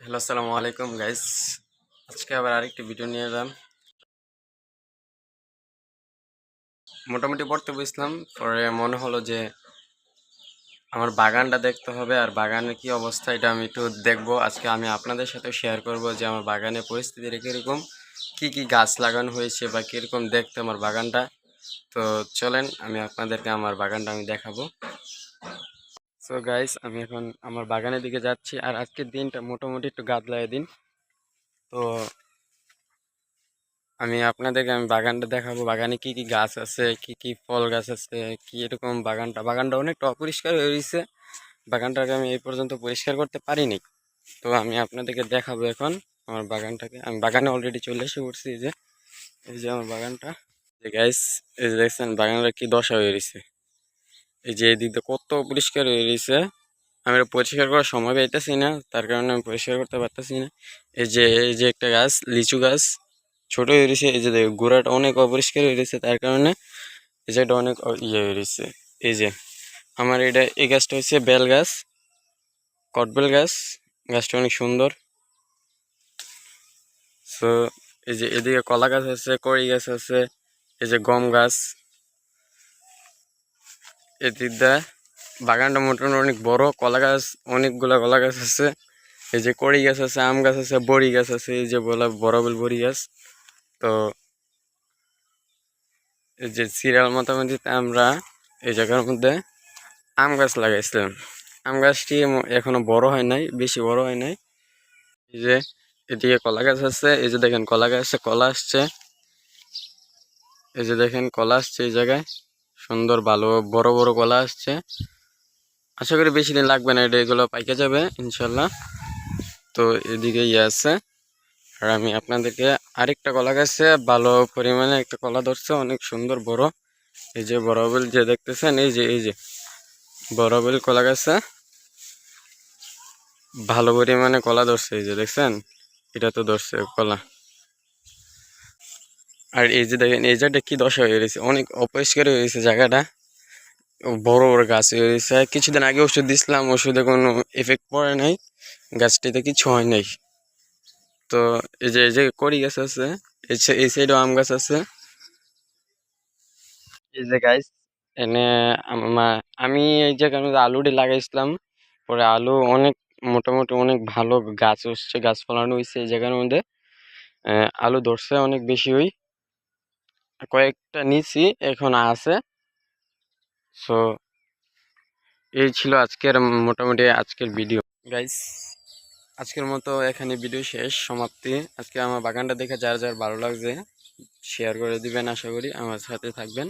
Hello, আসসালামু আলাইকুম guys. আজকে আবার আরেকটি ভিডিও নিয়ে এলাম। মোটামুটি পড়তে বসলাম, পরে মনে হলো যে আমার বাগানটা দেখতে হবে, আর বাগানের কি অবস্থা এটা আমি একটু দেখবো। আজকে আমি আপনাদের সাথে শেয়ার করব যে আমার বাগানের পরিস্থিতিটা কীরকম, কি কি গাছ লাগানো হয়েছে বা কীরকম দেখতে আমার বাগানটা। তো চলেন আমি আপনাদেরকে আমার বাগানটা আমি দেখাবো। সো গাইস, আমি এখন আমার বাগানের দিকে যাচ্ছি। আর আজকের দিনটা মোটামুটি একটু গাদলায় দিন। তো আমি আপনাদেরকে বাগানটা দেখাবো, বাগানে কি কি গাছ আছে, কি কি ফল গাছ আছে, কি এরকম বাগানটা অনেকটা অপরিষ্কার হয়ে রয়েছে। বাগানটাকে আমি এই পর্যন্ত পরিষ্কার করতে পারিনি। তো আমি আপনাদেরকে দেখাবো এখন আমার বাগানটাকে। আমি বাগানে অলরেডি চলে এসে পড়ছি। এই যে আমার বাগানটা, যে গাইস, এই যে দেখছেন বাগানটা কি দশা হয়ে রয়েছে। এই যে এই দিকটা কত পরিষ্কার হয়ে রয়েছে, আমি এটা পরিষ্কার করার সময় পাইতেছি না, তার কারণে আমি পরিষ্কার করতে পারতেছি না। এই যে একটা গাছ, লিচু গাছ, ছোট হয়ে রয়েছে। এই যে গোড়াটা অনেক অপরিষ্কার হয়ে রয়েছে, তার কারণে এই যে এটা অনেক ইয়ে হয়ে রয়েছে। এই যে আমার এই গাছটা হচ্ছে বেল গাছ, কটবেল গাছ। গাছটা অনেক সুন্দর। সো এই যে এদিকে কলা গাছ আছে, কড়ি গাছ আছে, এই যে গম গাছ। এদিকটা বাগানটা মোটামুটি অনেক বড়। কলা গাছ, অনেকগুলা কলা গাছ আছে। এই যে কড়ি গাছ আছে, আম গাছ আছে, বড়ি গাছ আছে, এই যে বড় বড়ি গাছ। তো এই যে সিরিয়াল মোটামুটিতে আমরা এই জায়গার মধ্যে আম গাছ লাগাইছিলাম। আম গাছটি এখনো বড় হয় নাই, বেশি বড় হয় নাই। এই যে এদিকে কলা গাছ আছে, এই যে দেখেন কলা গাছে কলা আসছে। এই যে দেখেন কলা আসছে এই জায়গায়, সুন্দর ভালো বড় বড় কলা আসছে। আশা করি বেশি দিন লাগবে না, এগুলো পাইকে যাবে ইনশাল্লাহ। তো এদিকে ইয়ে আছে। আর আমি আপনাদেরকে আরেকটা কলা গাছে ভালো পরিমাণে একটা কলা ধরছে, অনেক সুন্দর বড়। এই যে বড়বেল যে দেখতেছেন, এই যে বড়বেল কলা গাছে ভালো পরিমাণে কলা ধরছে। এই যে দেখছেন, এটা তো ধরছে কলা। আর এই যে দেখেন এই জায়গাটা কি দশা হয়ে গেছে, অনেক অপরিষ্কার হয়ে গেছে জায়গাটা। বড় বড় গাছ হয়ে গেছে। কিছুদিন আগে ওষুধ দিছিলাম, ওষুধে কোনো এফেক্ট পড়ে নাই, গাছটিতে কিছু হয় নাই। তো এই যে কড়ি গাছ আছে, এই সাইডেও আম গাছ আছে। এই যে গাইস, এনে আমি এই জায়গার মধ্যে আলুটি লাগাইছিলাম। পরে আলু অনেক মোটামুটি অনেক ভালো গাছ হচ্ছে, গাছ ফলানো হয়েছে এই জায়গার মধ্যে। আলু ধরছে অনেক বেশি, কয়েকটা নিছি, এখন আছে। সো এই ছিল মোটামুটি আজকের ভিডিও গাইস। আজকের মতো এখানে ভিডিও শেষ, সমাপ্তি। আজকে আমার বাগানটা দেখে যার যার ভালো লাগছে শেয়ার করে দিবেন, আশা করি আমার সাথে থাকবেন।